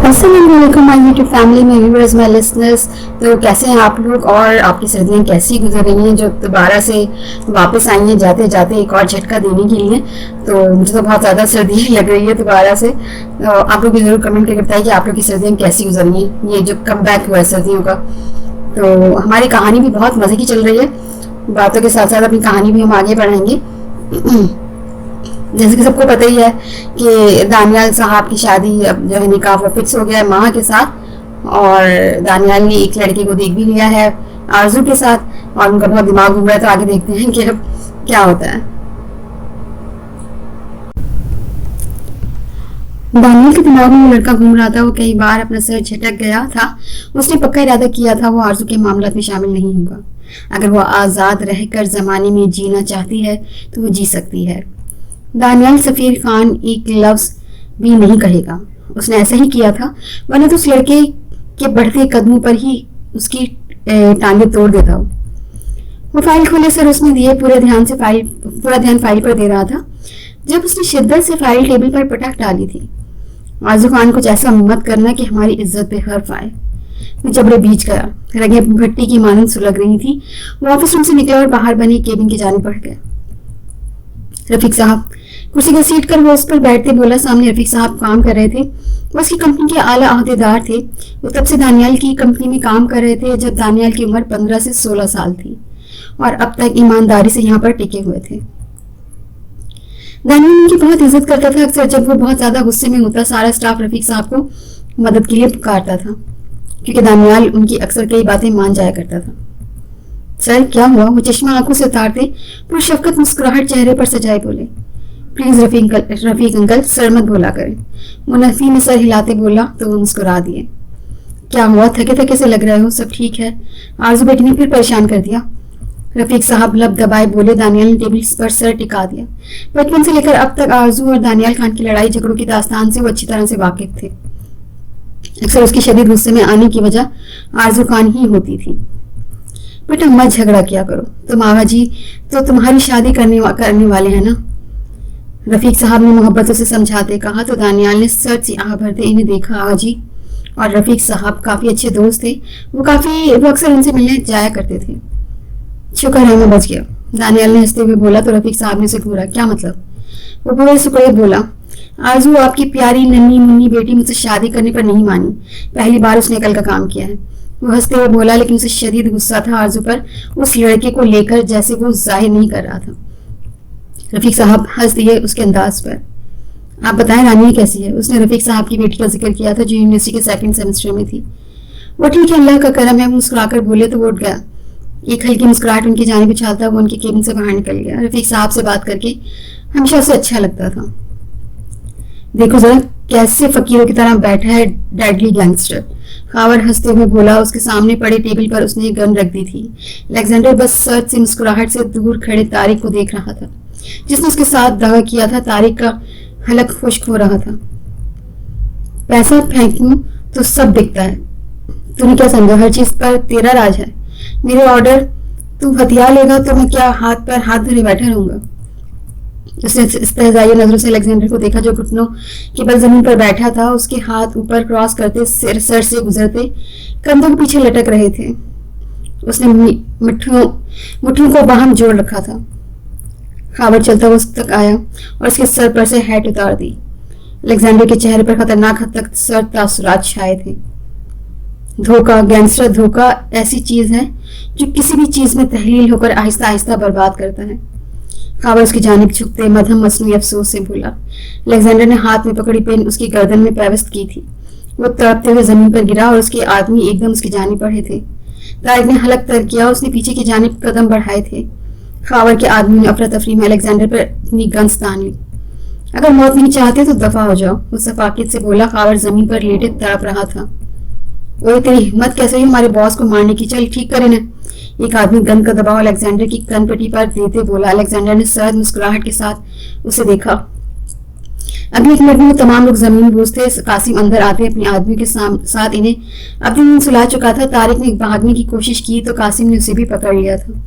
अस्सलामुअलैकुम my YouTube family में viewers my listeners. तो कैसे हैं आप लोग और आपकी सर्दियाँ कैसी गुजर रही हैं जो दोबारा से वापस आई हैं जाते जाते एक और झटका देने के लिए। तो मुझे तो बहुत ज़्यादा सर्दी लग रही है दोबारा से। तो आप लोग भी ज़रूर कमेंट करके बताइए कि आप लोग की सर्दियाँ कैसी गुजर रही हैं, ये जो कम बैक हुआ है सर्दियों का। तो हमारी कहानी भी बहुत मज़े की चल रही है, बातों के साथ साथ अपनी कहानी भी हम आगे बढ़ाएंगे। जैसे कि सबको पता ही है कि दानियाल साहब की शादी अब जो है निकाह वो फिक्स हो गया है माह के साथ, और दानियाल ने एक लड़के को देख भी लिया है आरजू के साथ, और उनका बहुत दिमाग घूम रहा है। तो आगे देखते हैं कि अब क्या होता है। दानियाल के दिमाग में वो लड़का घूम रहा था, वो कई बार अपना सर झटक गया था। उसने पक्का इरादा किया था वो आरजू के मामला में शामिल नहीं होगा। अगर वो आज़ाद रहकर ज़माने में जीना चाहती है तो वो जी सकती है। दानियाल सफ़ीर खान एक लफ्ज़ भी नहीं कहेगा। उसने ऐसा ही किया था, वरना तो उस लड़के के बढ़ते कदमों पर ही उसकी टांगे तोड़ देता। वो फाइल खोले सर उसने दिए, पूरा ध्यान फाइल पर दे रहा था जब उसने शिद्दत से फाइल टेबल पर पटक डाली थी। आरजू खान, कुछ ऐसा मत करना कि हमारी इज्जत पे हर्फ आए। वो जबड़े बीच गया, रगें भट्टी की मानंद सुलग रही थी। वो ऑफिस रूम से निकला और बाहर बनी केबिन की जाने बढ़ गया। रफीक साहब, कुर्सी का सीट कर वो उस पर बैठते बोला। सामने रफीक साहब काम कर रहे थे, वो उसकी कंपनी के आला अहदेदार थे। वो तब से दानियाल की कंपनी में काम कर रहे थे जब दानियाल की उम्र 15 से 16 साल थी, और अब तक ईमानदारी से यहाँ पर टिके हुए थे। दानियाल उनकी बहुत इज्जत करता था। अक्सर जब वो बहुत ज्यादा गुस्से में होता, सारा स्टाफ रफीक साहब को मदद के लिए पुकारता था, क्योंकि दानियाल उनकी अक्सर कई बातें मान जाया करता था। सर क्या हुआ? वो चश्मा आंखों से उतारते पुरशफ़क़त मुस्कुराहट चेहरे पर सजाए बोले। प्लीज रफीक अंकल, सर मत बोला करें। मुनफी में सर हिलाते बोला तो वो मुस्कुरा दिए। क्या हुआ? थके थके से लग रहे हो, सब ठीक है? आरजू बेटी ने फिर परेशान कर दिया। रफीक साहब लब दबाए बोले। दानियाल ने टेबल पर सर टिका दिया। बचपन से लेकर अब तक आरजू और दानियाल खान की लड़ाई झगड़ों की दास्तान से वो अच्छी तरह से वाकिफ थे। अक्सर उसकी शदीद गुस्से में आने की वजह आरजू खान ही होती थी। बेटा मत झगड़ा किया करो, तुम आवा जी तो तुम्हारी शादी करने वाले हैं ना, रफीक साहब ने मोहब्बतों से समझाते कहा। तो दानियाल ने सर से आह भरते इन्हें देखा। आवा जी और रफीक साहब काफी अच्छे दोस्त थे। वो अक्सर उनसे मिलने जाया करते थे। शुक्र है मैं बच गया, दानियाल ने हंसते हुए बोला। तो रफीक साहब ने उसे घूरा। क्या मतलब? वो बड़े सुकड़े बोला। आरजू आपकी प्यारी नन्ही मुन्नी बेटी मुझसे शादी करने पर नहीं मानी। पहली बार उसने कल का काम किया है। वो हंसते हुए बोला, लेकिन उसे शदीद गुस्सा था आरजू पर, उस लड़के को लेकर, जैसे वो जाहिर नहीं कर रहा था। रफीक साहब हंस दिए उसके अंदाज पर। आप बताएं रानी कैसी है? उसने रफीक साहब की बेटी का जिक्र किया था जो यूनिवर्सिटी के सेकंड सेमेस्टर में थी। वो ठीक है, अल्लाह का करम है, मुस्कुराकर बोले। तो वो उठ गया। एक हल्की मुस्कुराहट उनकी जानिब उछालता वो उनके केबिन से बाहर निकल गया। रफीक साहब से बात करके हमेशा उसे अच्छा लगता था। देखो जरा कैसे फकीरों की तरह बैठा है डेडली गैंगस्टर, खावर हंसते हुए बोला। उसके सामने पड़े टेबल पर उसने गन रख दी थी। अलेक्जेंडर बस सर्च से मुस्कुराहट से दूर खड़े तारिक को देख रहा था, जिसने उसके साथ दगा किया था। तारिक का हलक खुश्क हो रहा था। पैसा फेंकूं तो सब बिकता है, तूने क्या समझा? हर चीज पर तेरा राज है। मेरे ऑर्डर तू हथियार लेगा तो मैं क्या हाथ पर हाथ धरे बैठा रहूंगा? उसने इस्तेहज़ाई नजरों से अलेक्जेंडर को देखा जो घुटनों के बल जमीन पर बैठा था। उसके हाथ ऊपर क्रॉस करते सर से गुजरते कंधों के पीछे लटक रहे थे। उसने मुट्ठियों को बाहम जोड़ रखा था। खाबर चलता हुआ उस तक आया और उसके सर पर से हैट उतार दी। अलेक्जेंडर के चेहरे पर खतरनाक हद तक सर तासुरात छाए थे। धोखा, गैंगस्टर धोखा ऐसी चीज है जो किसी भी चीज में तहलील होकर आहिस्ता आहिस्ता बर्बाद करता है। खाबर उसकी जानिब झुकते मध्यम मसनूई अफसोस से बोला। अलेक्जेंडर ने हाथ में पकड़ी पेन उसकी गर्दन में पेवस्त की थी। वो तड़पते हुए जमीन पर गिरा और उसके आदमी एकदम उसकी जानिब बढ़े थे। तारिक ने हलक तर किया, उसने पीछे की जानिब कदम बढ़ाए थे। खावर के आदमी ने अफरा तफरी में अलेक्जेंडर पर अपनी गंस तान ली। अगर मौत नहीं चाहते तो दफा हो जाओ, वो सफाकियत से बोला। खावर जमीन पर लेटे तड़प रहा था। ओए तेरी हिम्मत कैसे हुई हमारे बॉस को मारने की? चल ठीक करे ना। एक आदमी गन का दबाव अलेक्जेंडर की कनपट्टी पर देते बोला। अलेक्जेंडर ने सर्द मुस्कुराहट के साथ उसे देखा। अगले एक मिनट में तमाम लोग जमीन बूझते। कासिम अंदर आते अपने आदमी के साथ इन्हें अपनी नींद सुला चुका था। तारिक ने भागने की कोशिश की तो कासिम ने उसे भी पकड़ लिया था।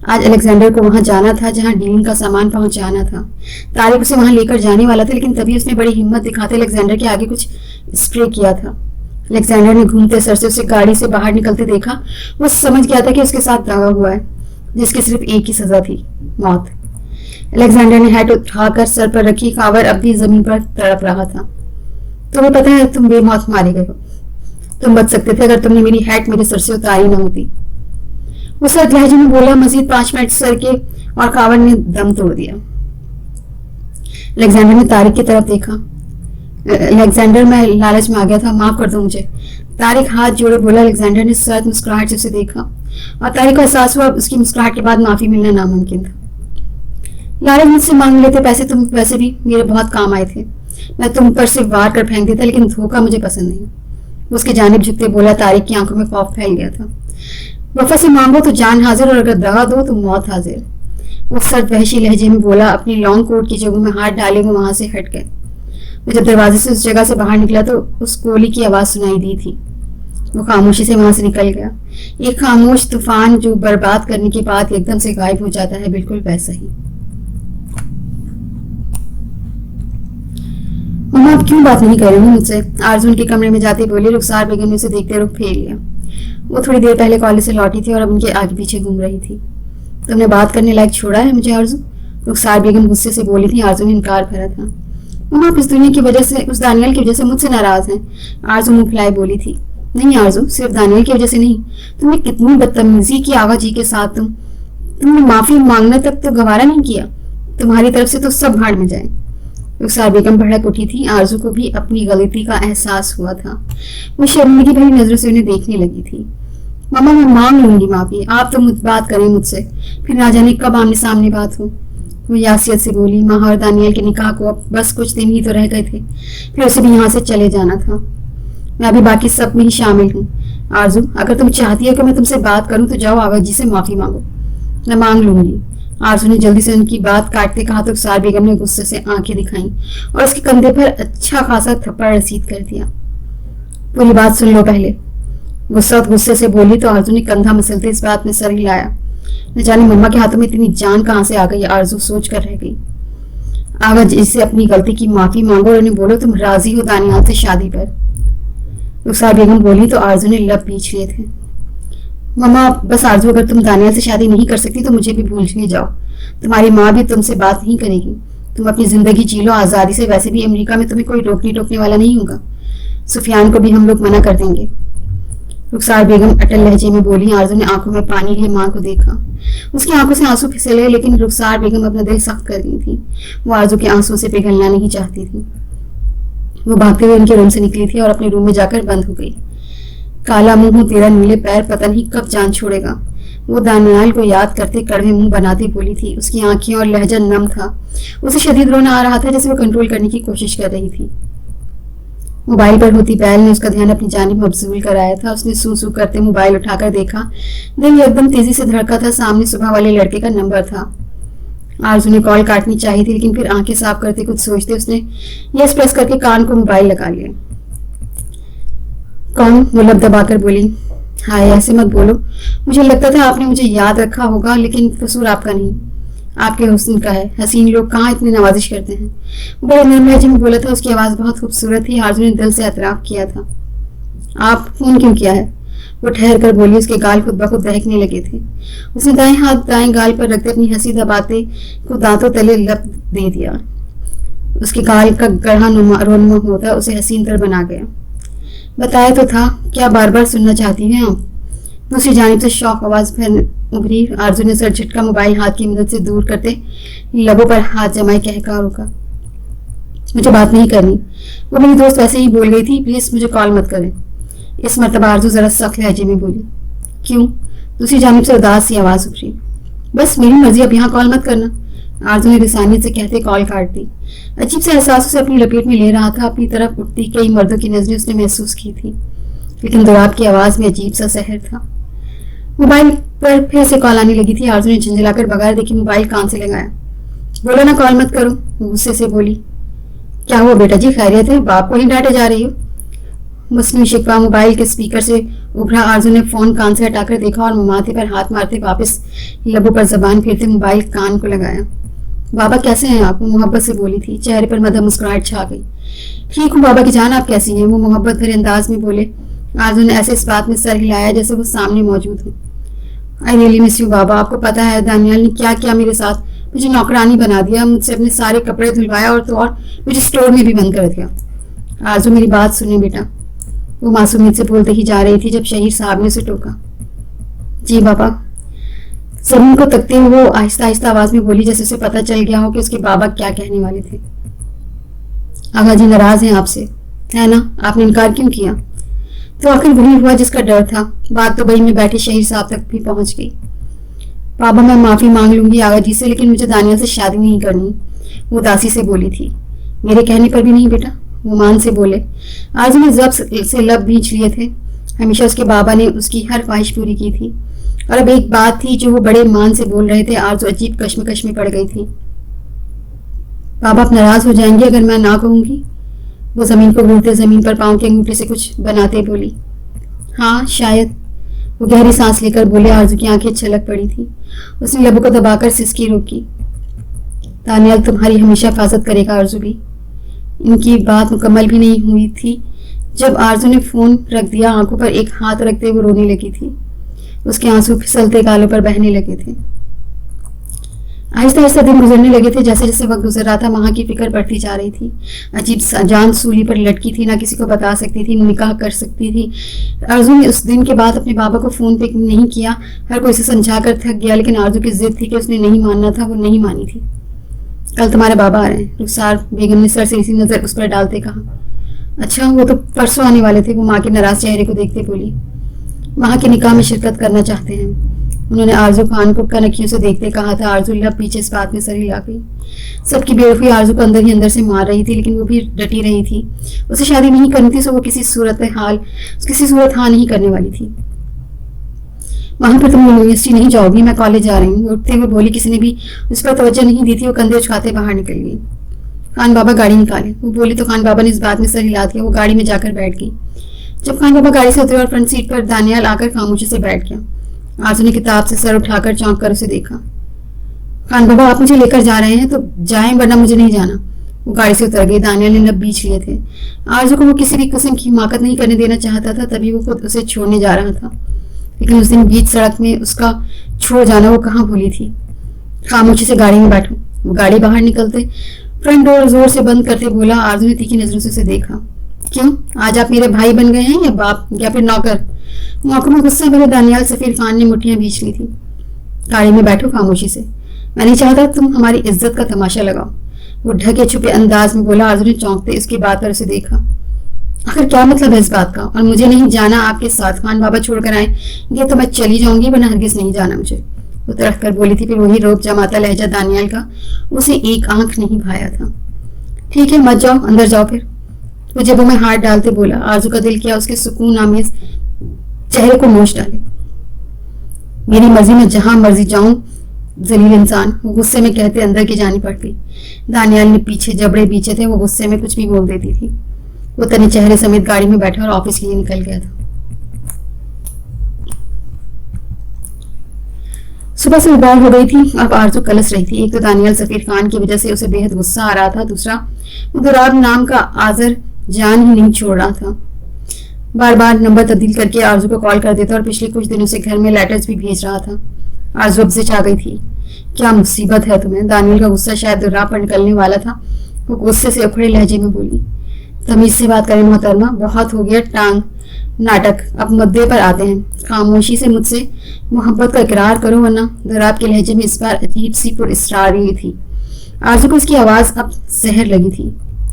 आज अलेक्जेंडर को वहां जाना था जहां डीलिंग का सामान पहुंचाना था। तारिक उसे वहां लेकर जाने वाला था, लेकिन तभी उसने बड़ी हिम्मत दिखाते अलेक्जेंडर के आगे कुछ स्प्रे किया था। अलेक्जेंडर ने घूमते सर से उसे गाड़ी से बाहर निकलते देखा। वो समझ गया था कि उसके साथ दगा हुआ है, जिसकी सिर्फ एक ही सजा थी, मौत। अलेक्जेंडर ने हैट उठाकर सर पर रखी, कावर अब भी जमीन पर तड़प रहा था। तुम्हें पता है तुम बेमौत मारे गए हो। तुम बच सकते थे अगर तुमने मेरी हैट मेरे सर से उतारी न होती। वो सर लहजे में बोला। मजीद 5 मिनट सर के और कावर ने दम तोड़ दिया। अलेक्जेंडर ने तारिक की तरफ देखा। अलेक्जेंडर, मैं लालच में आ गया था, माफ कर दो मुझे। तारिक हाथ जोड़े बोला। अलेक्जेंडर ने सर्द मुस्कुराहट से उसे देखा और तारिक को एहसास हुआ उसकी मुस्कुराहट के बाद माफी मिलना नामुमकिन था। लालच मुझसे मांग लेते पैसे, तुम वैसे भी मेरे बहुत काम आए थे। मैं तुम पर सिर्फ वार कर फेंक देता, लेकिन धोखा मुझे पसंद नहीं। उसके जानिब झुकते बोला। तारिक की आंखों में खौफ फैल गया था। वफा से मांगो तो जान हाजिर और अगर दगा दो तो मौत हाजिर। वो सर्द वहशी लहजे में बोला। अपनी लॉन्ग कोट की जगह में हाथ डाले वो वहां से हट गए। वो जब दरवाजे से उस जगह से बाहर निकला तो उस गोली की आवाज सुनाई दी थी। वो खामोशी से वहां से निकल गया। एक खामोश तूफान जो बर्बाद करने के बाद एकदम से गायब हो जाता है, बिल्कुल वैसा ही। मम्मा आप क्यों बात नहीं कर रही मुझसे? आरजू के कमरे में जाते बोली। रुखसार बेगम ने उसे देखते रुख फेर लिया। वो थोड़ी देर पहले कॉलेज से लौटी थी और अब उनके आगे पीछे घूम रही थी। तुमने बात करने लायक छोड़ा है मुझे आरजू? रुखसार बेगम गुस्से से बोली थी। आरजू ने इनकार करा था। मम्मा आप इस दुनिया की वजह से, उस दानियल की वजह से मुझसे नाराज हैं। आरजू मुंह फुलाए बोली थी। नहीं आरजू, सिर्फ दानियल की वजह से नहीं। तुमने कितनी बदतमीजी की आगा जी के साथ। तुमने माफी मांगना तक तो गवारा नहीं किया। तुम्हारी तरफ से तो सब भाड़ में जाए। रुखसार बेगम भड़क उठी थी। आरजू को भी अपनी गलती का एहसास हुआ था। वो शर्मिंदगी भरी नजरों से उन्हें देखने लगी थी। मम्मा मैं मांग लूंगी माफी, आप तो बात करें मुझसे, फिर ना जाने कब आमने सामने बात हो। वो यासियत से बोली। माँ और दानियल के निकाह को अब बस कुछ दिन ही तो रह गए थे, फिर उसे भी यहाँ से चले जाना था। मैं अभी बाकी सब में ही शामिल हूँ। आरजू अगर तुम चाहती हो कि मैं तुमसे बात करूँ तो जाओ आगा जी से माफी मांगो। मैं मांग लूंगी। आरजू ने जल्दी से उनकी बात काटते कहा तो रुखसार बेगम ने गुस्से से आंखें दिखाई और उसके कंधे पर अच्छा खासा थप्पड़ रसीद कर दिया। पूरी बात सुन लो पहले। गुस्से से बोली तो आरजू ने कंधा मसलते इस बात में सर हिलाया। न जाने मम्मा के हाथों में इतनी जान कहां से आ गई, आरजू सोच कर रह गई। आगा जी से अपनी गलती की माफी मांगो और उन्हें बोलो तुम राजी हो दानियाल से शादी पर। रुखसार बेगम बोली तो आरजू ने लब पीछ लिए थे। मम्मा बस आरजू अगर तुम दानियाल से शादी नहीं कर सकती तो मुझे भी भूलने जाओ। तुम्हारी माँ भी तुमसे बात नहीं करेगी। तुम अपनी जिंदगी जी लो आजादी से। वैसे भी अमेरिका में तुम्हें कोई रोकने टोकने वाला नहीं होगा। सुफियान को भी हम लोग मना कर देंगे। रुखसार बेगम अटल लहजे में बोली। आरजू ने आंखों में पानी लिए माँ को देखा। उसकी आंखों से आंसू फिसले, लेकिन रुखसार बेगम अपना दिल सख्त कर गई थी। वो आरजू के आंसू से पिघलना नहीं चाहती थी। वो भागते हुए उनके रूम से निकली थी और अपने रूम में जाकर बंद हो गई। काला मुंह तेरा नीले पैर, पता नहीं कब जान छोड़ेगा। वो दानियाल को याद करते कड़वे मुंह बनाती बोली थी। उसकी आंखें और लहजा नम था। उसे शदीद रोना आ रहा था जैसे वो कंट्रोल करने की कोशिश कर रही थी। मोबाइल पर होती बैल ने उसका ध्यान अपनी जानिब मबजूल कराया था। उसने सू सू करते मोबाइल उठाकर देखा। दिल एकदम तेजी से धड़का था। सामने सुबह वाले लड़के का नंबर था। आरजू ने कॉल काटनी चाहिए थी, लेकिन फिर आंखें साफ करते कुछ सोचते उसने यस प्रेस करके कान को मोबाइल लगा लिया। कौन? वो लब दबाकर बोली। हाय ऐसे मत बोलो। मुझे लगता था आपने मुझे याद रखा होगा, लेकिन कसूर आपका नहीं, आपके हुस्न का है। हसीन लोग कहाँ इतनी नवाजिश करते हैं। बड़े नरम लहजे में बोला था। उसकी आवाज़ बहुत खूबसूरत थी। आरजू ने दिल से एतराफ़ किया था। आप फोन क्यों किया है? वो ठहर कर बोली। उसके गाल खुद ब खुद दहकने लगे थे। उसने दाएं हाथ दाएं गाल पर रखते अपनी हंसी दबाते को दांतों तले लब दे दिया। उसके गाल का गढ़ा रोनुमा होता उसे हसीन तर बना गया। बताया तो था, क्या बार बार सुनना चाहती हैं आप? दूसरी जानिब से शौक आवाज फिर उभरी। आरजू ने सर झटका मोबाइल हाथ की मदद से दूर करते लबों पर हाथ जमाए कहकर रोका। मुझे बात नहीं करनी। वो मेरी दोस्त वैसे ही बोल गई थी, प्लीज मुझे कॉल मत करें। इस मरतबा आरजू जरा सख्त लहजे में बोली। क्यों? दूसरी जानिब से उदास सी आवाज उभरी। बस मेरी मर्जी, अब यहाँ कॉल मत करना। आरजू ने रिसानियत से कहते कॉल काट दी। अजीब से एहसास उसे अपनी लपेट में ले रहा था। अपनी तरफ उठती कई मर्दों की नजरें उसने महसूस की थी, लेकिन दुराब की आवाज में अजीब सा सहर था। मोबाइल पर फिर से कॉल आने लगी थी। आरजू ने झंझलाकर बगैर देखे मोबाइल कान से लगाया। बोलो ना कॉल मत करो, गुस्से से बोली। क्या हुआ बेटा जी, खैरियत है? बाप को ही डांटे जा रही हो? मसनू शिकवा मोबाइल के स्पीकर से उभरा। आरजू ने फोन कान से हटाकर देखा और माथे पर हाथ मारते वापस लबों पर जबान फेरते मोबाइल कान को लगाया। बाबा कैसे हैं आप? वो मोहब्बत से बोली थी। चेहरे पर मधुर मुस्कुराहट छा गई। ठीक हूँ बाबा की जान, आप कैसी हैं? वो मोहब्बत भरे अंदाज में बोले। आरजू ने ऐसे इस बात में सर हिलाया जैसे वो सामने मौजूद हो। आई रियली मिस यू बाबा। आपको पता है दानियाल ने क्या किया मेरे साथ? मुझे नौकरानी बना दिया, मुझसे अपने सारे कपड़े धुलवाया और मुझे स्टोर में भी बंद कर दिया। आरजू मेरी बात सुने बेटा, वो मासूमियत से बोलते ही जा रही थी जब शहीर साहब ने उसे टोका। जी बाबा। जमीन को तकते हुए वो आहिस्ता आहिस्ता आवाज में बोली जैसे उसे पता चल गया हो कि उसके बाबा क्या कहने वाले थे। आगा जी नाराज हैं आपसे, है ना? आपने इनकार क्यों किया? तो आखिर वही हुआ जिसका डर था। बात तो बई में बैठे शहीर साहब तक भी पहुंच गई। बाबा मैं माफी मांग लूंगी आगा जी से, लेकिन मुझे दानिया से शादी नहीं करनी, वो उदासी से बोली थी। मेरे कहने पर भी नहीं बेटा, वो मान से बोले। आज मैं जब से लब भींच लिए थे। हमेशा उसके बाबा ने उसकी हर ख्वाहिश पूरी की थी। और अब एक बात थी जो वो बड़े मान से बोल रहे थे। आरज़ू अजीब कश्मकश में पड़ गई थी। बाबा आप नाराज हो जाएंगे अगर मैं ना कहूंगी? वो जमीन को घूरते जमीन पर पांव के अंगूठे से कुछ बनाते बोली। हाँ शायद, वो गहरी सांस लेकर बोले। आरज़ू की आंखें छलक पड़ी थी। उसने लबों को दबाकर सिसकी रोकी। दानियाल तुम्हारी हमेशा हिफाजत करेगा आरज़ू भी। इनकी बात मुकम्मल भी नहीं हुई थी जब आरज़ू ने फोन रख दिया। आंखों पर एक हाथ रखते वो रोने लगी थी। उसके आंसू फिसलते गालों पर बहने लगे थे। आहिस्ता आहिस्ता दिन गुजरने लगे थे। जैसे जैसे वक्त गुजर रहा था माँ की फिक्र बढ़ती जा रही थी। अजीब जान सूली पर लटकी थी, ना किसी को बता सकती थी, निकाह कर सकती थी। आरज़ू ने उस दिन के बाद अपने बाबा को फोन पे नहीं किया। हर कोई से समझा कर थक गया, लेकिन आरज़ू की जिद थी कि उसने नहीं मानना था। वो नहीं मानी थी। कल तुम्हारे बाबा आ रहे हैं, रुखसार बेगम ने सर से इसी नजर उस पर डालते कहा। अच्छा, वो तो परसों आने वाले थे। वो माँ के नाराज चेहरे को देखते बोली। वहाँ के निकाह में शिरकत करना चाहते हैं। उन्होंने आरज़ू खान को कनखियों से देखते कहा था। आरज़ू लब पीछे इस बात में सर हिला गई। सबकी बेवकूफ़ी आरज़ू को अंदर ही अंदर से मार रही थी, लेकिन वो भी डटी रही थी। उसे शादी नहीं करनी थी, सो वो किसी सूरत हाँ नहीं करने वाली थी। वहां पर तुम यूनिवर्सिटी नहीं जाओगी, मैं कॉलेज जा रही हूँ, उठते हुए बोली। किसी ने भी उस पर तवज्जो नहीं दी थी। वो कंधे उचकाते बाहर निकल गई। खान बाबा गाड़ी निकाले, वो बोली तो खान बाबा ने इस बात में सर हिला दिया। वो गाड़ी में जाकर बैठ गई। जब खान बाबा गाड़ी से उतरे और फ्रंट सीट पर दानियाल आकर खामोशी से बैठ गया। आरज़ू ने किताब से सर उठाकर चौंक कर उसे देखा। खान बाबा आप मुझे लेकर जा रहे हैं तो जाएं, वरना मुझे नहीं जाना। वो गाड़ी से उतर गई। दानियाल ने लब बीच लिए थे। आरज़ू को वो किसी भी किस्म की हिमाकत नहीं करने देना चाहता था, तभी वो खुद उसे छोड़ने जा रहा था। लेकिन उस दिन बीच सड़क में उसका छोड़ जाना वो कहाँ भूली थी। खामोशी से गाड़ी में बैठो। वो गाड़ी बाहर निकलते फ्रंट डोर जोर से बंद करते बोला। आरज़ू ने तीखी नजरों से उसे देखा। क्यों, आज आप मेरे भाई बन गए हैं या बाप या फिर नौकर? आंखों में गुस्सा भरे दानियाल सफीर खान ने मुठ्ठियां भींच ली थी। गाड़ी में बैठो खामोशी से। मैं नहीं चाहता तुम हमारी इज्जत का तमाशा लगाओ, वो ढके छुपे अंदाज में बोला। आरज़ू ने चौंकते उसकी बात पर उसे देखा। आखिर क्या मतलब है इस बात का? और मुझे नहीं जाना आपके साथ। खान बाबा छोड़कर आए ये तो मैं चली जाऊंगी, वरना हरगिज नहीं जाना मुझे, वो तड़क कर बोली थी। फिर वही रोब जमाता लहजा दानियाल का उसे एक आंख नहीं भाया था। ठीक है मत जाओ, अंदर जाओ। फिर वो जेबों में हाथ डालते बोला। आरज़ू का दिल किया उसके सुकून आमेज चेहरे को नोच डाले। मेरी मर्जी में जहां मर्जी जाऊं जलील इंसान, वो गुस्से में कहते अंदर की जानी पड़ गई। दानियाल ने पीछे जबड़े बीचे थे, वो गुस्से में कुछ भी बोल देती थी। वो तने चेहरे समेत गाड़ी में बैठा और ऑफिस के लिए निकल गया था। सुबह से उबाल हो गई थी। अब आरज़ू कलस रही थी। एक तो दानियाल सफीर खान की वजह से उसे बेहद गुस्सा आ रहा था, दूसरा वो दुराब नाम का आजर जान ही नहीं छोड़ रहा था। बार बार नंबर तब्दील करके आरज़ू को कॉल कर देता और पिछले कुछ दिनों से घर में लेटर्स भी भेज रहा था। आरज़ू अब से आ गई थी। क्या मुसीबत है तुम्हें? दानियाल का गुस्सा शायद दुराब पर निकलने वाला था। वो गुस्से से उखड़े लहजे में बोली। तमीज से बात करें मोहतरमा, बहुत हो गया टांग नाटक, अब मुद्दे पर आते हैं। खामोशी से मुझसे मोहब्बत का इकरार करो, वरना दुराब के लहजे में इस बार अजीब सी पुरस्रारी थी। आरज़ू को उसकी आवाज़ अब जहर लगी थी।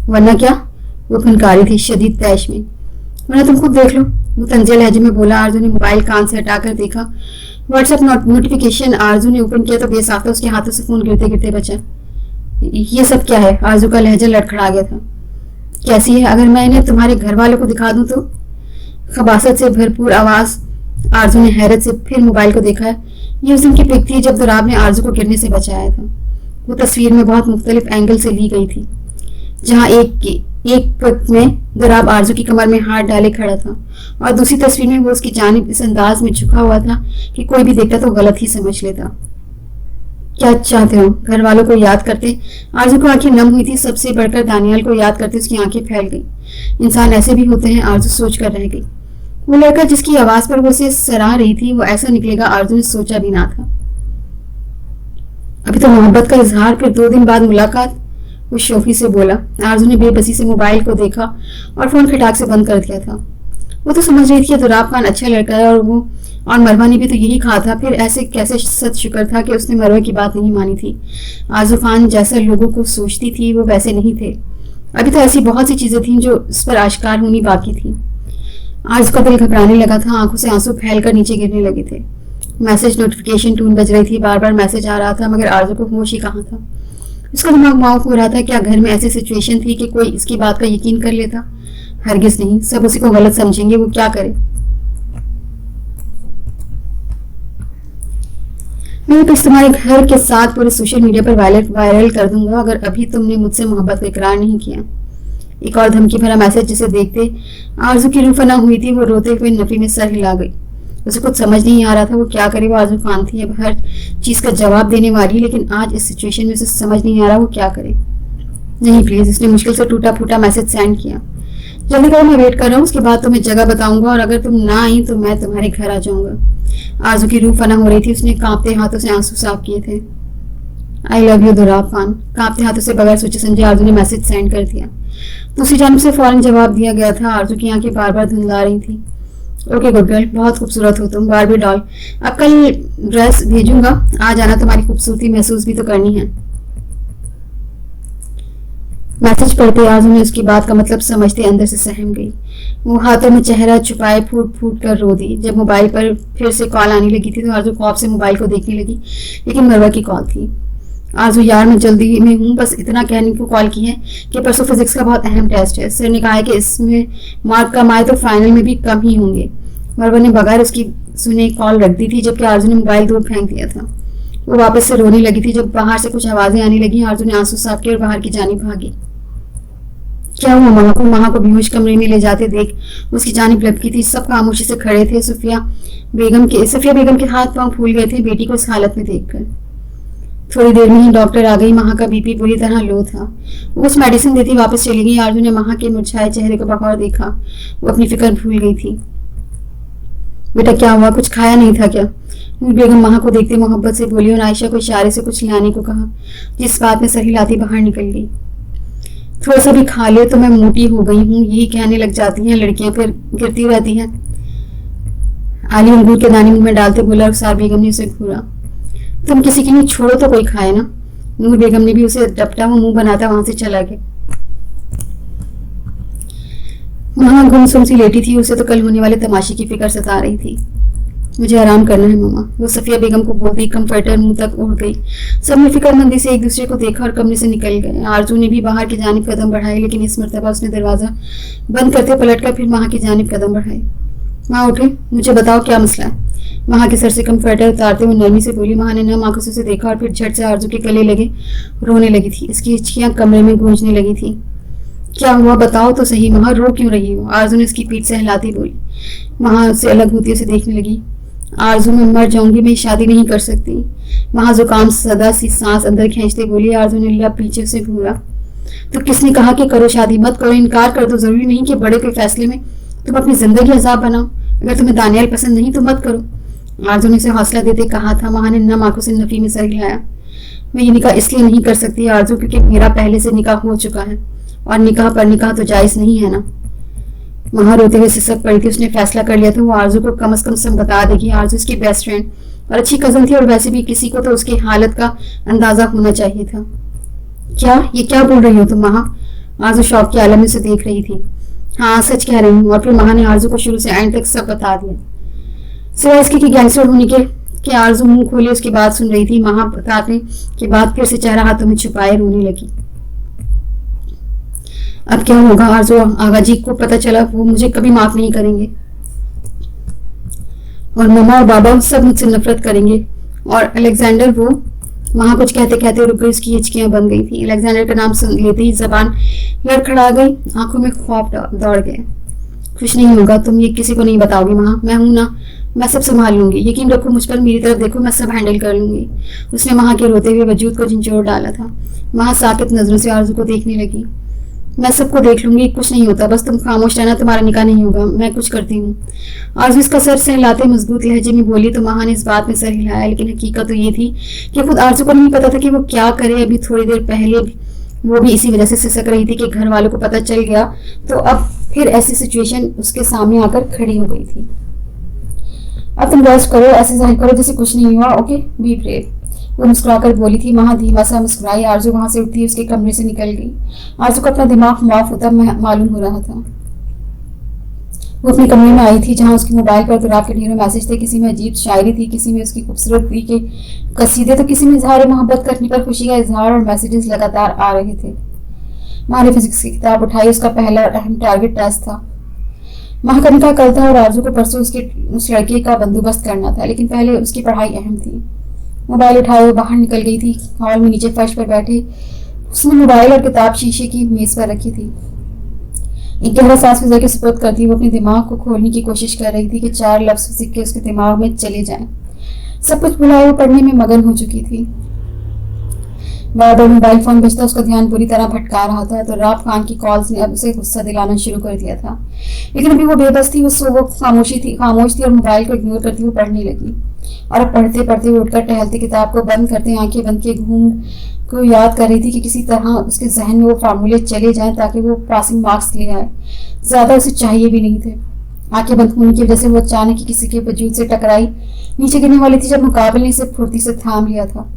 वरना क्या? वो फनकारी थी शदीद तैश में। वरना तुम खुद देख लो, वो तंजे लहजे में बोला। आरज़ू ने मोबाइल कान से हटाकर देखा। व्हाट्सएप नोटिफिकेशन आरज़ू ने ओपन किया तो बेसाख्ता उसके हाथों से फोन गिरते गिरते बचा। ये सब क्या है? आरज़ू का लहजा लड़खड़ा गया था। कैसी है? अगर मैं इन्हें तुम्हारे घर वालों को दिखा दूं तो? खबासत से भरपूर आवाज। आरज़ू ने हैरत से फिर मोबाइल को देखा। ये उस दिन की पिक थी जब दुराब ने आरज़ू को गिरने से बचाया था। वो तस्वीर में बहुत मुख्तलिफ एंगल से ली गई थी। जहाँ एक पिक में दुराब आरज़ू की कमर में हाथ डाले खड़ा था और दूसरी तस्वीर में वो उसकी जानिब इस अंदाज में झुका हुआ था कि कोई भी देखता तो गलत ही समझ लेता। क्या चाहते हो? घर वालों को याद करते आरजू को आंखें नम हुई थी, सबसे बढ़कर दानियाल को याद करते उसकी आंखें फैल गई। इंसान ऐसे भी होते हैं, आरजू सोच कर रह गई। वो लड़का जिसकी आवाज पर वो उसे सराह रही थी वो ऐसा निकलेगा आरजू ने सोचा भी ना था। अभी तो मोहब्बत का इजहार, फिर 2 दिन बाद मुलाकात, वो शोफी से बोला। आरजू ने बेबसी से मोबाइल को देखा और फोन खटाक से बंद कर दिया था। वो तो समझ रही थी कि दुराब खान अच्छा लड़का है और मरवा ने भी तो यही कहा था, फिर ऐसे कैसे सच शुक्र था कि उसने मरवा की बात नहीं मानी थी। आरजू खान जैसा लोगों को सोचती थी वो वैसे नहीं थे। अभी तो ऐसी बहुत सी चीजें थीं जो उस पर आश्कार होनी बाकी थी। आरजू का दिल घबराने लगा था, आंखों से आंसू फैलकर नीचे गिरने लगे थे। मैसेज नोटिफिकेशन टून बज रही थी, बार बार मैसेज आ रहा था, मगर आरजू को होश ही कहाँ था। उसका दिमाग माफ हो रहा था, क्या घर में ऐसी सिचुएशन थी कि कोई इसकी बात का यकीन कर लेता? हरगिज नहीं, सब उसी को गलत समझेंगे, वो क्या करे। मैं तो तुम्हारे घर के साथ पूरे सोशल मीडिया पर वायरल कर दूंगा अगर अभी तुमने मुझसे मोहब्बत का इकरार नहीं किया। एक और धमकी भरा मैसेज जिसे देखते आरजू की रूह फना हुई थी। वो रोते हुए नफी में सर हिला गई। उसे कुछ समझ नहीं आ रहा था वो क्या करे। वो आरजू खान थी, अब हर चीज का जवाब देने वाली, लेकिन आज इस सिचुएशन में उसे समझ नहीं आ रहा वो क्या करे। नहीं प्लीज, इसने मुश्किल से टूटा फूटा मैसेज सेंड किया। जल्दी करो, मैं वेट कर रहा हूँ, उसके बाद तुम्हें जगह बताऊंगा और अगर तुम ना आई तो मैं तुम्हारे घर आ जाऊंगा। आरजू की रूह फना हो रही थी, उसने कांपते हाथों से आंसू साफ किए थे। I love you Durab Khan. कांपते हाथों से बगैर सोचे समझे आरजू ने मैसेज सेंड कर दिया। दूसरी जानब से फौरन जवाब दिया गया था। आरजू की आंखें बार बार धुंधला रही थी। ओके गुड गर्ल, बहुत खूबसूरत हो तुम, बारबी डॉल। अब कल ड्रेस भेजूंगा, आ जाना, तुम्हारी खूबसूरती महसूस भी तो करनी है। मैसेज पढ़ते आरजू ने उसकी बात का मतलब समझते अंदर से सहम गई। वो हाथों में चेहरा छुपाए फूट फूट कर रो दी। जब मोबाइल पर फिर से कॉल आने लगी थी तो आरजू खौफ से मोबाइल को देखने लगी, लेकिन मरवा की कॉल थी। आरजू यार मैं जल्दी में हूँ, बस इतना कहने को कॉल की है कि परसों फिजिक्स का बहुत अहम टेस्ट है। सर ने कहा है कि इसमें मार्क कम आए तो फाइनल में भी कम ही होंगे। मरवा ने बगैर उसकी सुने कॉल रख दी थी, जबकि आरजू ने मोबाइल दूर फेंक दिया था। वो वापस से रोने लगी थी। जब बाहर से कुछ आवाजें आने लगी आरजू ने आंसू साफ किए और बाहर की जानिब भागी। क्या हुआ मामा को? मामा को बेहोश कमरे में ले जाते देख उसकी जानिब लपकी थी। सब खामोशी से खड़े थे। सफिया बेगम के हाथ पांव फूल गए थे बेटी को इस हालत में देखकर। थोड़ी देर में ही डॉक्टर आ गई। माँ का बीपी बुरी तरह लो था। वो कुछ मेडिसिन देती वापस चली गई। आरजू ने माँ के मुरझाए चेहरे को बगौर देखा। वो अपनी फिक्र भूल गई थी। बेटा क्या हुआ, कुछ खाया नहीं था क्या? नूर बेगम माँ को देखते मोहब्बत से बोली और आयशा को इशारे से कुछ लाने को कहा, जिस बात में सर हिलाती बाहर निकल गई। थोड़ा सा भी खा ले तो मैं मोटी हो गई हूँ, यही कहने लग जाती हैं लड़कियां, फिर गिरती रहती हैं। आली अंगूर के दाने मुंह में डालते बोला। रुखसार बेगम ने उसे घूरा। तुम किसी के लिए छोड़ो तो कोई खाए ना। नूर बेगम ने भी उसे डपटा वो मुंह बनाता वहां से चला गया। माँ गुमसुम सी लेटी थी। उसे तो कल होने वाले तमाशे की फिक्र सता रही थी। मुझे आराम करना है मामा, वो सफिया बेगम को बोलती कंफर्टर मुंह तक उड़ गई। सबने फिक्रमंदी से एक दूसरे को देखा और कमरे से निकल गए। आरजू ने भी बाहर की जानिब कदम बढ़ाए, लेकिन इस मरतबा उसने दरवाजा बंद करते पलटकर फिर माँ की जानिब कदम बढ़ाए। माँ उठे, मुझे बताओ क्या मसला है। माँ के सर से कंफर्टर उतारते हुए नरमी से बोली। माँ ने नम आंखों से उसे देखा और फिर झट से आरजू के गले लगे रोने लगी थी। इसकी हिचकियां कमरे में गूंजने लगी थी। क्या हुआ बताओ तो सही माँ, रो क्यों रही हो? आरजू ने उसकी पीठ से हिलाती बोली। माँ उससे अलग होती उसे देखने लगी। आरजू मैं मर जाऊंगी, मैं शादी नहीं कर सकती। माँ जुकाम सदा सी सांस अंदर खींचते बोली। आरजू ने लब पीछे से घूरा। तो किसने कहा कि करो शादी, मत करो, इनकार कर दो। जरूरी नहीं कि बड़े कोई फैसले में तुम अपनी जिंदगी अजाब बनाओ। अगर तुम्हें दानियाल पसंद नहीं तो मत करो। आरजू ने उसे हौसला देते कहा था। माँ ने नम आंखों से नफी में सर हिलाया। मैं ये निकाह इसलिए नहीं कर सकती आरजू, क्योंकि मेरा पहले से निकाह हो चुका है और निकाह पर निकाह तो जायज नहीं है ना। वहां रोते हुए सिसक पड़ी थी। उसने फैसला कर लिया था वो आरजू को कम से कम सब बता देगी। आरजू उसकी बेस्ट फ्रेंड और अच्छी कजन थी और वैसे भी किसी को तो उसकी हालत का अंदाजा होना चाहिए था। क्या ये क्या बोल रही हो तुम माँ? आरजू शौक के आलम में उसे देख रही थी। हाँ सच कह रही हूँ। और फिर माँ ने आरजू को शुरू से एंड तक सब बता दिया, सिवाय इसके कि गैंगस्टर होने के आरजू मुंह खोले उसकी बात सुन रही थी। माँ बताने के बाद फिर से चेहरा हाथों में छुपाए रोने लगी। अब क्या होगा आरजू? आगा जी को पता चला वो मुझे कभी माफ नहीं करेंगे और मम्मा और बाबा सब मुझसे नफरत करेंगे। और अलेक्जेंडर, वो वहां कुछ कहते कहते रुक गई। उसकी हिचकियां बन गई थी। अलेक्जेंडर का नाम सुन लेते ही जबान लड़खड़ा गई, आंखों में खौफ दौड़ गए। कुछ नहीं होगा, तुम ये किसी को नहीं बताओगी माँ, मैं हूं ना, मैं सब संभाल लूंगी, यकीन रखो मुझ पर, मेरी तरफ देखो, मैं सब हैंडल कर लूंगी। उसने महा के रोते हुए वजूद को झंझोड़ डाला था। महा साकित नजरों से आरजू को देखने लगी। मैं सबको देख लूंगी, कुछ नहीं होता, बस तुम खामोश रहना, तुम्हारा निकाह नहीं होगा, मैं कुछ करती हूँ। आरजू इसका सर से हिलाते मजबूत लहजे में बोली तो महा ने इस बात में सर हिलाया, लेकिन हकीकत तो ये थी कि खुद आरजू को नहीं पता था कि वो क्या करे। अभी थोड़ी देर पहले वो भी इसी वजह से सिसक रही थी कि घर वालों को पता चल गया तो अब फिर ऐसी सिचुएशन उसके सामने आकर खड़ी हो गई थी। अब तुम रेस्ट करो, ऐसे जाहिर करो जैसे कुछ नहीं हुआ, ओके, बी ब्रेव, वो मुस्कुराकर बोली थी। महा धीमा सा मुस्कुराई। आरजू वहां से उठती उसके कमरे से निकल गई। आरजू को अपना दिमाग माफ होता मालूम हो रहा था। वो अपने कमरे में आई थी जहां उसके मोबाइल पर दुराब के ढेरों मैसेज थे। किसी में अजीब शायरी थी, किसी में उसकी खूबसूरती के कसीदे, तो किसी में इजहार मोहब्बत करने पर खुशी का इजहार, और मैसेजेस लगातार आ रहे थे। माँ ने फिजिक्स की किताब उठाई। उसका पहला अहम टारगेट टेस्ट था। माँ का निकाह कल था और आरजू को परसों उस लड़के का बंदोबस्त करना था, लेकिन पहले उसकी पढ़ाई अहम थी। मोबाइल उठाए वो बाहर निकल गई थी। हॉल में नीचे फर्श पर बैठे उसने मोबाइल और किताब शीशे की मेज पर रखी थी। एक गहरा सांस फिजा के सुपुर्द करती वो अपने दिमाग को खोलने की कोशिश कर रही थी कि 4 लफ्ज सिक्के उसके दिमाग में चले जाएं। सब कुछ भुलाए वो पढ़ने में मगन हो चुकी थी। बार बार मोबाइल फोन बजता उसका ध्यान बुरी तरह भटका रहा था। तो राब खान की कॉल्स ने अब उसे गुस्सा दिलाना शुरू कर दिया था, लेकिन अभी वो बेबस थी। वो खामोश थी और मोबाइल को इग्नोर करती वो पढ़ने लगी। और अब पढ़ते पढ़ते वो उठकर टहलती, किताब को बंद करते आंखें बंद के घूम को याद कर रही थी कि किसी तरह उसके जहन में वो फार्मूले चले जाएं ताकि वो पासिंग मार्क्स ले आए। ज्यादा उसे चाहिए भी नहीं थे। आंखें बंद होने की वजह से वो अचानक ही किसी के वजूद से टकराई, नीचे गिरने वाली थी जब मुकाबले ने इसे फुर्ती से थाम लिया था।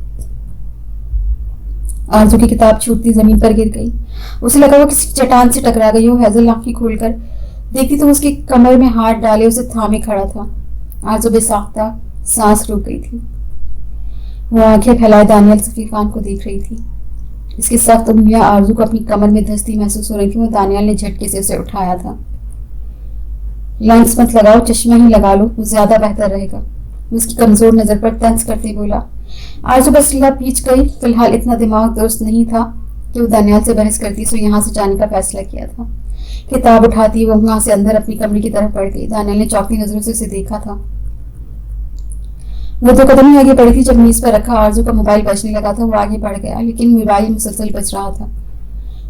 आरजू की किताब छूटती जमीन पर गिर गई। उसे लगा वो किसी चट्टान से टकरा गई हो। हैजल आंखें खोलकर देखती तो उसके कमर में हाथ डाले उसे थामे खड़ा था। आरजू बेसाख्ता सांस रुक गई थी। वो आंखें फैलाए दानियाल सफीर खान को देख रही थी। इसकी सख्त उंगलियां आरजू को अपनी कमर में धंसती महसूस हो रही थी। वो दानियाल ने झटके से उसे उठाया था। लेंस मत लगाओ, चश्मा ही लगा लो, वो ज्यादा बेहतर रहेगा, वो उसकी कमजोर नजर पर तंज करते बोला। आरजू बस लीला पीछ गई। फिलहाल इतना दिमाग दुरुस्त नहीं था कि वो दानियाल से बहस करती, सो यहाँ से जाने का फैसला किया था। किताब उठाती वो वहां से अंदर अपनी कमरे की तरफ बढ़ गई। दानियाल ने चौंकी नजरों से उसे देखा था। वो 2 कदम ही आगे बढ़ी थी जब मेज पर रखा आरजू का मोबाइल बजने लगा था। वो आगे बढ़ गया, लेकिन मोबाइल मुसलसल बज रहा था।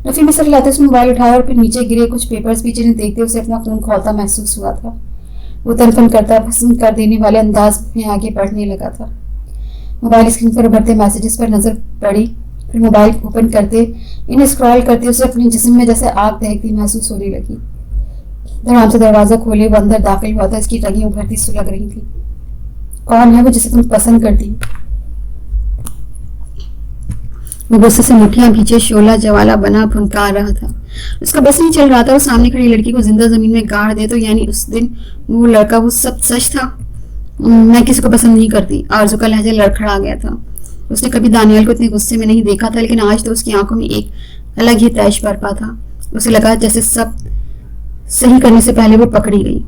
नफी में सर हिलाते उसने मोबाइल उठाया और फिर नीचे गिरे कुछ पेपर्स भी जिन्हें देखते उसे अपना खून खौलता महसूस हुआ था। वो तनफन करता पसंद कर देने वाले अंदाज में आगे बढ़ने लगा था। मोबाइल स्क्रीन पर उभरते मैसेजेस पर नजर पड़ी, फिर मोबाइल ओपन करते इन्हें स्क्रॉल करते उसे अपने जिस्म में जैसे आग दहकती महसूस होने लगी। धड़ाम से दरवाजा खोले वो अंदर दाखिल हुआ था। इसकी रगें उभरती सुलग रही थी। कौन है वो जिसे तुम पसंद करती? वो गुस्से से मुठियां भींचे शोला जवाला बना फुनकार रहा था। उसका बस नहीं चल रहा था वो सामने खड़ी लड़की को जिंदा जमीन में गाड़ दे। तो यानी उस दिन वो लड़का वो सब सच था। मैं किसी को पसंद नहीं करती। आरजू का लहजा लड़खड़ा गया था। उसने कभी दानियाल को इतने गुस्से में नहीं देखा था, लेकिन आज तो उसकी आंखों में एक अलग ही तैश बरपा था। उसे लगा जैसे सब सही करने से पहले वो पकड़ी गई।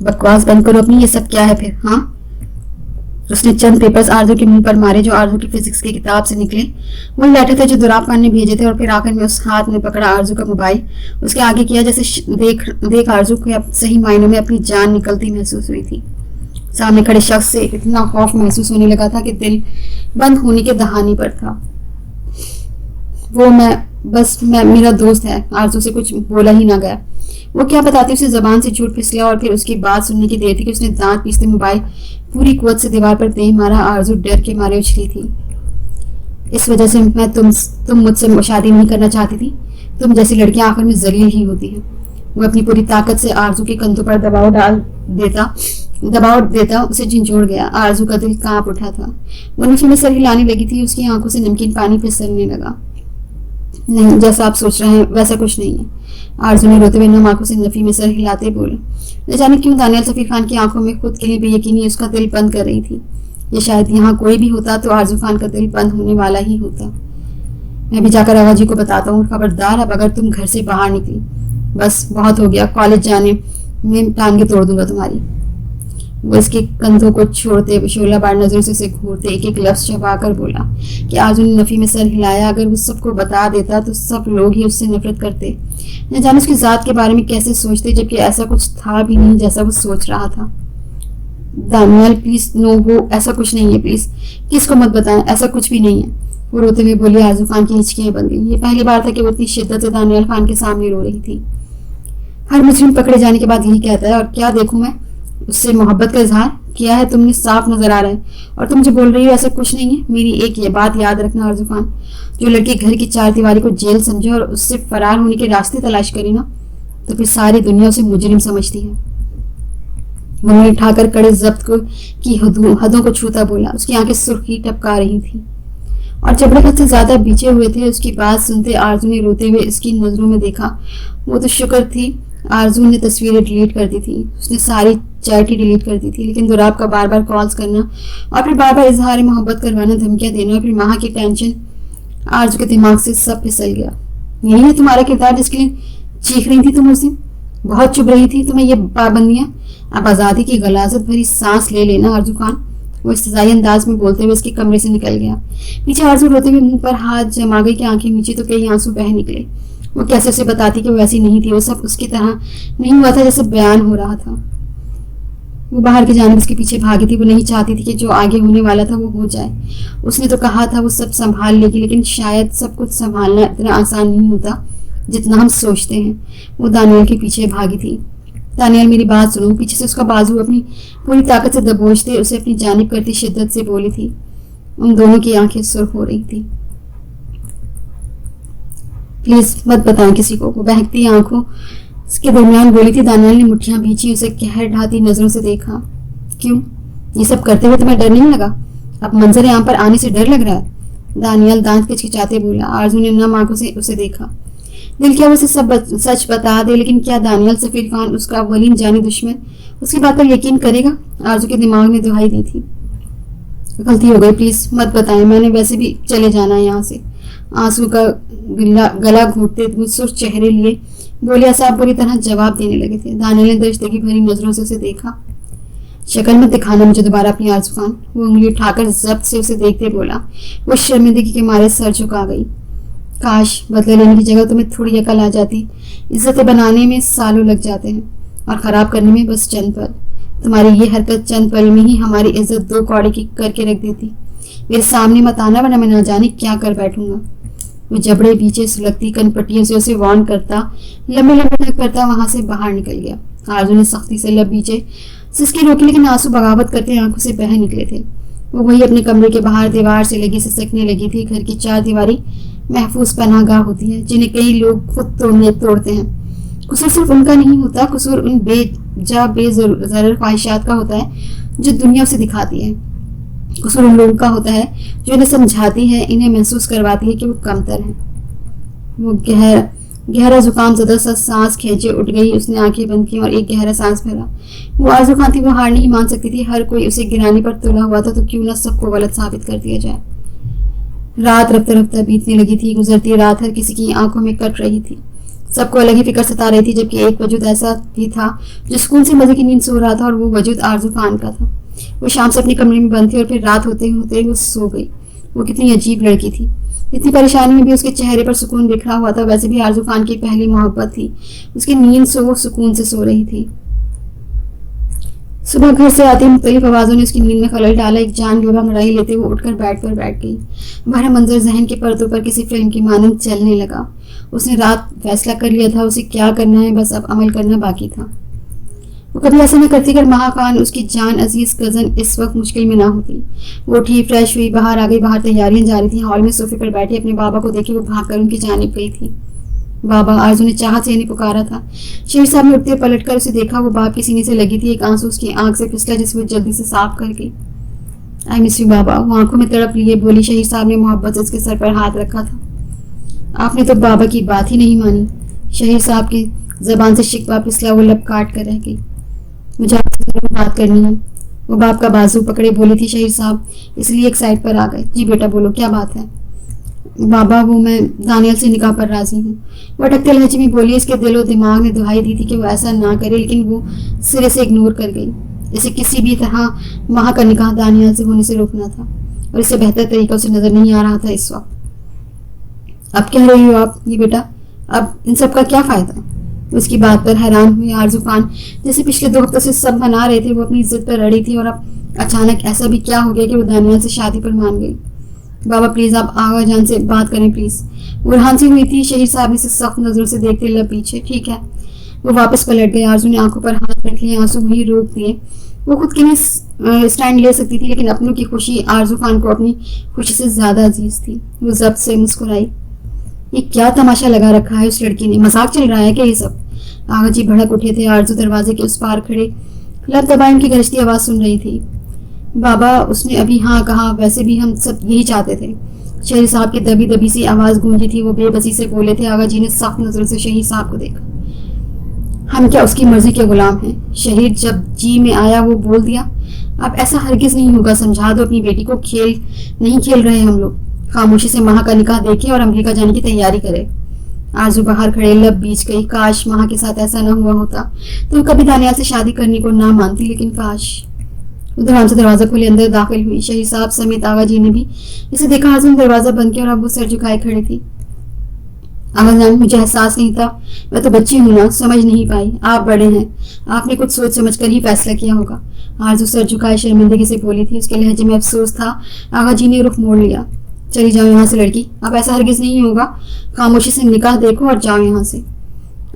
बकवास बंद करो अपनी, ये सब क्या है फिर? हाँ, उसने चंद पेपर्स आरजू के मुंह पर मारे जो आरजू की फिजिक्स की किताब से निकले। वही लेटर थे जो दुराब खान ने भेजे थे। और फिर आखिर में उस हाथ में पकड़ा आरजू का मोबाइल उसके आगे किया। जैसे देख आरजू को अब सही मायनों में अपनी जान निकलती महसूस हुई थी। सामने खड़े शख्स से इतना खौफ महसूस होने लगा था कि दिल बंद होने के दहाने पर था। वो मैं मेरा दोस्त है। आरजू से कुछ बोला ही ना गया। वो क्या बताती उसे जबान से झूठ फिसला और फिर उसकी बात सुनने की देर थी कि उसने दांत पीसते मोबाइल पूरी कुवत से दीवार पर दे मारा। आरजू डर के मारे उछली थी। इस वजह से मैं तुम मुझसे शादी नहीं करना चाहती थी। तुम जैसी लड़कियां आखिर में जलील ही होती हैं। वो अपनी पूरी ताकत से आरजू के कंधों पर दबाव देता उसे झंझोड़ गया। आरजू का दिल कांप उठा था। वो नफी में सर हिलाने लगी थी। उसकी आंखों से नमकीन पानी फिसलने लगा। नहीं, जैसा आप सोच रहे हैं वैसा कुछ नहीं है। आरजू ने रोते हुए नम आंखों से नफी में सर हिलाते बोले। न जाने क्यों दानियाल सफीर खान की आंखों में खुद के लिए बेयकीनी उसका दिल बंद कर रही थी। ये शायद यहाँ कोई भी होता तो आरजू खान का दिल बंद होने वाला ही होता। मैं भी जाकर आगा जी को बताता हूँ। खबरदार अब अगर तुम घर से बाहर निकली, बस बहुत हो गया। कॉलेज जाने में टांगे तोड़ दूंगा तुम्हारी। वो इसके कंधों को छोड़ते शोला बार नजरों से घूरते एक एक लफ्ज चबा कर बोला कि आरजू ने नफी में सर हिलाया। अगर वो सबको बता देता तो सब लोग ही उससे नफरत करते। न जाने उसकी जात के बारे में कैसे सोचते, जबकि ऐसा कुछ था भी नहीं जैसा वो सोच रहा था। दानियाल प्लीज नो, वो ऐसा कुछ नहीं है, प्लीज किसको मत बताएं, ऐसा कुछ भी नहीं है। वो रोते हुए बोली। आरजू खान की हिचकियां बन गई। ये पहली बार था कि वो इतनी शिद्दत से दानियाल खान के सामने रो रही थी। हर मुजरिम पकड़े जाने के बाद यही कहता है, और क्या देखूं मैं, उससे मोहब्बत का इजहार किया है तुमने, साफ नजर आ रहा है, और तुम मुझे बोल रही हो ऐसा कुछ नहीं है। मेरी एक ये बात याद रखना आरजू खान, जो लड़की घर की चार दीवारी को जेल समझे और उससे फरार होने के रास्ते तलाश करे ना, तो फिर सारी दुनिया उसे मुजरिम समझती है। उन्होंने उठाकर कड़े जब्त को की हदों को छूता बोला। उसकी आंखें सुर्खी टपका रही थी और जबड़े हद से ज्यादा बीचे हुए थे। उसकी बात सुनते आरजू ने रोते हुए इसकी नजरों में देखा। वो तो शुक्र थी आरजू ने तस्वीरें डिलीट कर दी थी, उसने सारी चैट ही डिलीट कर दी थी, लेकिन दुराब का बार बार कॉल्स करना और फिर बार बार इजहार मोहब्बत करवाना, धमकियां देना और फिर माँ की टेंशन, आरजू के दिमाग से सब फिसल गया। यही है तुम्हारा किरदार जिसके लिए चीख रही थी तुम उस दिन, बहुत चुभ रही थी तुम्हें ये पाबंदियां। अब आज़ादी की गलाजत भरी सांस ले लेना आरजू खान। वो इस्तेज़ाई अंदाज में बोलते हुए उसके कमरे से निकल गया। पीछे आरजू रोते हुए मुंह पर हाथ जमा गई कि आंखें नीचे तो कई आंसू बह निकले। वो कैसे उसे बताती कि वो ऐसी नहीं थी, वो सब उसकी तरह नहीं हुआ था जैसे बयान हो रहा था। वो बाहर की जानिब उसके पीछे भागी थी। वो नहीं चाहती थी कि जो आगे होने वाला था वो हो जाए। उसने तो कहा था वो सब संभाल लेगी, लेकिन शायद सब कुछ संभालना इतना आसान नहीं होता जितना हम सोचते हैं। वो दानियल के पीछे भागी थी। दानियल मेरी बात सुनो, पीछे से उसका बाजू अपनी पूरी ताकत से दबोचते उसे अपनी जानिब करती शिद्दत से बोली थी। उन दोनों की आंखें सुर्ख हो रही थी। प्लीज मत बताएं किसी को, वो बहकती आंखों के दरमियान बोली थी। दानियल ने मुट्ठियां भींची, उसे कहर ढाती नजरों से देखा। क्यों, ये सब करते हुए तुम्हें डर नहीं लगा? अब मंजर यहाँ पर आने से डर लग रहा है? दानियल दांत किचकिचाते बोला। आरजू ने नम आंखों से उसे देखा। दिल किया उसे सब सच बता दे, लेकिन क्या दानियल सफीर खान उसका वलीन जानी दुश्मन उसकी बात पर यकीन करेगा? आरजू के दिमाग में दुहाई दी थी। गलती हो गई, प्लीज मत बताएं, मैंने वैसे भी चले जाना है यहाँ से। आंसू का गला घूटते गुस्सुर चेहरे लिए बोलिया साहब बुरी तरह जवाब देने लगे थे। दानियल ने दर्शदगी भरी नजरों से उसे देखा। शक्ल मत दिखाना मुझे दोबारा अपनी आरजू खान। वो उंगली उठाकर जब्त से उसे देखते बोला। वो शर्मिंदगी के मारे सर झुका गई। काश बदले लेने की जगह तुम्हें थोड़ी अकल आ जाती। इज्जतें बनाने में सालों लग जाते हैं और खराब करने में बस चंद पल। तुम्हारी ये हरकत चंद पल में ही हमारी इज्जत दो कौड़े की करके रख देती। मेरे सामने मत आना वरना मैं ना जाने क्या कर बैठूंगा। वो जबड़े पीछे सुलगती कनपट्टियों से उसे वार्न करता, लंबे लंबे तक करता वहां से बाहर निकल गया। आरजू ने सख्ती से लब पीछे सिसकी रोकी, लेकिन आंसू बगावत करते आंखों से बह निकले थे। वो वही अपने कमरे के बाहर दीवार से लगी सिसकने लगी थी। घर की चार दीवारी महफूज पनाहगाह होती है जिन्हें कई लोग खुद तोड़ते हैं। कसूर सिर्फ उनका नहीं होता, कसूर उन बेजर ख्वाहिशात का होता है जो दुनिया उसे दिखाती है। कसूर उन लोगों का होता है जो इन्हें समझाती है, इन्हें महसूस करवाती है कि वो कमतर है। वो गहरा जुकाम ज़दा सा सांस खींचे उठ गई। उसने आंखें बंद की और एक गहरा सांस भरा। वो आरज़ू खान थी, वो हार नहीं मान सकती थी। हर कोई उसे गिराने पर तुला हुआ था, तो क्यों ना सबको गलत साबित कर दिया जाए। रात रफ्ता रफ्ता बीतने लगी थी। गुजरती रात हर किसी की आंखों में कट रही थी। सबको अलग ही फिक्र सता रही थी, जबकि एक वजूद ऐसा भी था जो सुकून से मजे की नींद सो रहा था, और वो वजूद आरज़ू खान का था। वो शाम से अपने कमरे में बंद थी और फिर रात होते होते वो सो गई। वो कितनी अजीब लड़की थी। इतनी परेशानी में भी उसके चेहरे पर सुकून बिखरा हुआ था। वैसे भी आरज़ू खान की पहली मोहब्बत थी। उसकी नींद वो सुकून से सो रही थी। सुबह घर से आती मुख्तलिफ आवाज़ों ने उसकी नींद में खलल डाला। एक जानलेवा अंगड़ाई लेते हुए उठकर बेड पर बैठ गई। वह मंजर जहन के पर्दों पर किसी फिल्म की मानंद चलने लगा। उसने रात फैसला कर लिया था उसे क्या करना है, बस अब अमल करना बाकी था। वो कभी ऐसा न करती अगर महा खान उसकी जान अजीज कजन इस वक्त मुश्किल में ना होती। वो उठी, फ्रेश हुई, बाहर आ गई। बाहर तैयारियां जारी थी। हॉल में सोफे पर बैठी अपने बाबा को देखी वो भागकर उनकी जानिब गई थी। बाबा, आरज़ू ने चाहत से इन्हें पुकारा था। शेर साहब ने उठते पलट कर उसे देखा। वो बाप के सीने से लगी थी। एक आंसू उसकी आंख से फिसला जिसे वो जल्दी से साफ कर गई। आई मिस यू बाबा। वो आंखों में तड़प लिए बोली। शहीर साहब ने मोहब्बत से उसके सर पर हाथ रखा था। आपने तो बाबा की बात ही नहीं मानी। शहीर साहब की जबान से शिकवा फिसला। वो लब काट कर रह गई। मुझे आपसे जरूर बात करनी है। वो बाप का बाजू पकड़े बोली थी। शहीर साहब इसलिए एक साइड पर आ गए। जी बेटा बोलो, क्या बात है? बाबा, वो मैं दानियल से निकाह पर राजी हूँ। वो अटकते लहजे में बोली। इसके दिल और दिमाग ने दुहाई दी थी कि वो ऐसा ना करे, लेकिन वो सिरे से इग्नोर कर गई। इसे किसी भी तरह वहाँ का निकाह दानियल से होने से रोकना था, और इससे बेहतर तरीका उसे नजर नहीं आ रहा था इस वक्त। अब कह रही हो आप ये बेटा, अब इन सब का क्या फायदा? उसकी बात पर हैरान हुए आरजू खान। जैसे पिछले 2 हफ्तों से सब मना रहे थे, वो अपनी इज्जत पर अड़ी थी और अब अचानक ऐसा भी क्या हो गया कि वो दानियाल से शादी पर मान गई। बाबा प्लीज आप आगा जान से बात करें प्लीज। बुरहान सी हुई थी। शहीर साहब ने इसे सख्त नजरों से देखते लब पीछे। ठीक है। वो वापस पलट गए। आरजू ने आंखों पर हाथ रख लिए, आंसू वही रोक दिए। वो खुद के लिए स्टैंड ले सकती थी, लेकिन अपनों की खुशी आरजू खान को अपनी खुशी से ज्यादा अजीज थी। वो जब्त से मुस्कुराई। ये क्या तमाशा लगा रखा है उस लड़की ने, मजाक चल रहा है क्या ये सब? आगा जी भड़क उठे थे। आरजू दरवाजे के उस पार खड़े लब दबाए उनकी गरजती आवाज सुन रही थी। बाबा उसने अभी हाँ कहा, वैसे भी हम सब यही चाहते थे। शहीद साहब की दबी दबी सी आवाज गूंजी थी। वो बेबसी से बोले थे। आगा जी ने सख्त नजरों से शहीद साहब को देखा। हम क्या उसकी मर्जी के गुलाम हैं? शहीद जब जी में आया वो बोल दिया। अब ऐसा हरगिज नहीं होगा, समझा दो अपनी बेटी को। खेल नहीं खेल रहे हम लोग। खामोशी से माह का निकाह देखे और अमेरिका जाने की तैयारी करे। आरजू बाहर खड़े लब बीच गई। काश माह के साथ ऐसा न हुआ होता तो कभी दानियाल से शादी करने को ना मानती, लेकिन काश। उधर से दरवाजा खोले अंदर दाखिल हुई। शहीद साहब समेत आगा जी ने भी इसे देखा। आरजू ने दरवाजा बंद किया और अब वो सर झुकाए खड़ी थी। आगा जान मुझे एहसास नहीं था, मैं तो बच्ची हूं ना, समझ नहीं पाई। आप बड़े हैं, आपने कुछ सोच समझ कर ही फैसला किया होगा। आरजू सर झुकाए शर्मिंदगी से बोली थी। उसके लहजे में अफसोस था। आगा जी ने रुख मोड़ लिया। चली जाओ यहाँ से लड़की, अब ऐसा हरगिज नहीं होगा। खामोशी से निकाह देखो और जाओ यहाँ से।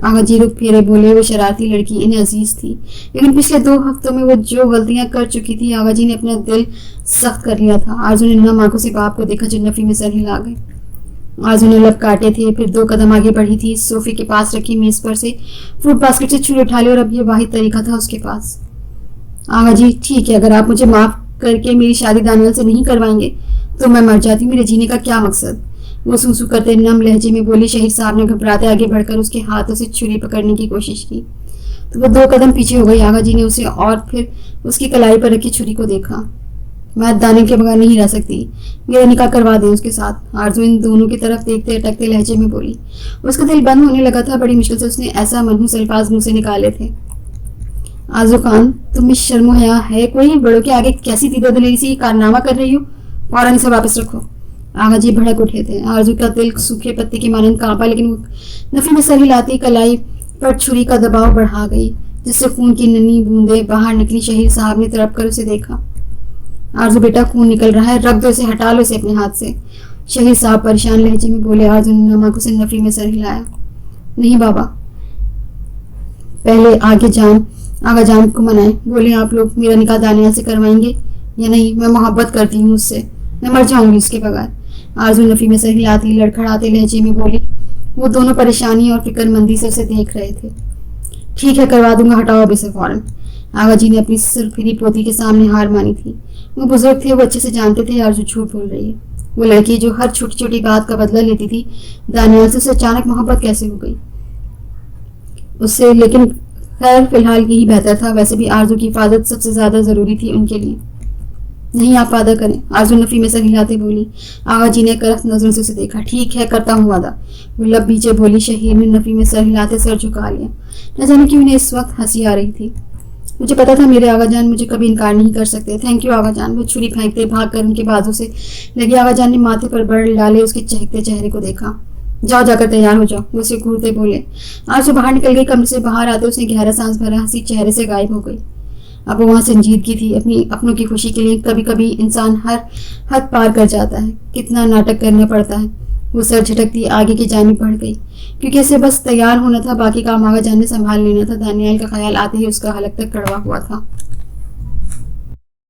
आगा जी रुख फेरे बोले। वो शरारती लड़की इन्हें अजीज थी, लेकिन पिछले 2 हफ्तों में वो जो गलतियां कर चुकी थी, आगा जी ने अपना दिल सख्त कर लिया था। आरजू ने नम आंखों से बाप को देखा जो नफी में सर हिला गए। आरजू ने लब काटे थे, फिर 2 कदम आगे बढ़ी थी। सोफे के पास रखी मेज पर से फ्रूट बास्केट से छुरी उठा ली और अब ये वाहिद तरीका था उसके पास। आगा जी ठीक है, अगर आप मुझे माफ करके मेरी शादी दानियाल से नहीं करवाएंगे तो मैं मर जाती। मेरे जीने का क्या मकसद? वो सूसू करते नम लहजे में बोली। शहीद साहब ने घबराते आगे बढ़कर उसके हाथों से छुरी पकड़ने की कोशिश की तो वो 2 कदम पीछे हो गई। आगा जी ने उसे और फिर उसकी कलाई पर रखी छुरी को देखा। मैं दाने के बगैर नहीं रह सकती, मेरा निकाह करवा दें उसके साथ। आरजू इन दोनों की तरफ देखते अटकते लहजे में बोली। उसका दिल बंद होने लगा था। बड़ी मुश्किल से उसने ऐसा मनहूस अल्फाज मुंह से निकाले थे। आरजू खान तुम्हें शर्म हया है कोई? बड़ों के आगे कैसी दीदादलेरी से कारनामा कर रही हो? फौरन इसे वापस रखो। आगा जी भड़क उठे थे। आरजू का दिल सूखे पत्ते की मानंद कांपा, लेकिन वो नफी में सर हिलाती कलाई पर छुरी का दबाव बढ़ा गई, जिससे खून की नन्ही बूंदें बाहर निकली। शहीद साहब ने तड़प कर उसे देखा। आरजू बेटा खून निकल रहा है, रख दो इसे, हटा लो इसे अपने हाथ से। शहीद साहब परेशान लहजे में बोले। आरजू ने नम आंखों से नफी में सर हिलाया। नहीं बाबा, पहले आगा जान को मनाए। बोले आप लोग मेरा निकाह दानियाल से करवाएंगे या नहीं? मैं मोहब्बत करती हूँ उससे, मैं मर जाऊंगी उसके बगैर। आरजू नफी में सर हिलाती लड़खड़ाते लहजे में बोली। वो दोनों परेशानी और फिक्रमंदी से उसे देख रहे थे। ठीक है करवा दूंगा, हटाओ अब इसे फौरन। आगा जी ने अपनी सिरफिरी पोती के सामने हार मानी थी। वो बुजुर्ग थे, वो अच्छे से जानते थे आरजू झूठ बोल रही है। वो लड़की जो हर छोटी छोटी बात का बदला लेती थी, दानियाल से उसे अचानक मोहब्बत कैसे हो गई उससे? लेकिन खैर फिलहाल यही बेहतर था। वैसे भी आरजू की हिफाजत सबसे ज्यादा जरूरी थी उनके लिए। नहीं आप वादा करें, आरजू नफी में सर हिलाते बोली। आगा जी ने करख्त नजरों से उसे देखा। ठीक है करता हूँ वादा, वो लब बीचे बोली। शहीद ने नफी में सर हिलाते सर झुका लिया। न जाने क्यों उन्हें इस वक्त हंसी आ रही थी। मुझे पता था मेरे आगा जान मुझे कभी इनकार नहीं कर सकते। थैंक यू आगा जान। वो छुरी फेंकते भाग कर उनके बाजू से लगे। आगा जान ने माथे पर बड़ डाले उसके चहकते चेहरे को देखा। जाओ जाकर तैयार हो जाओ, वो उसे घूरते बोले। आरजू बाहर निकल गई। कमरे से बाहर आते उसने गहरा सांस भरा, हंसी चेहरे से गायब हो गई। अब वो वहाँ संजीदगी थी। अपनों की खुशी के लिए कभी कभी इंसान हर हद पार कर जाता है। कितना नाटक करना पड़ता है। वो सर झटकती आगे की जानिब बढ़ गई, क्योंकि इसे बस तैयार होना था, बाकी काम आगा जान ने संभाल लेना था। दानियाल का ख्याल आते ही उसका हलक तक कड़वा हुआ था।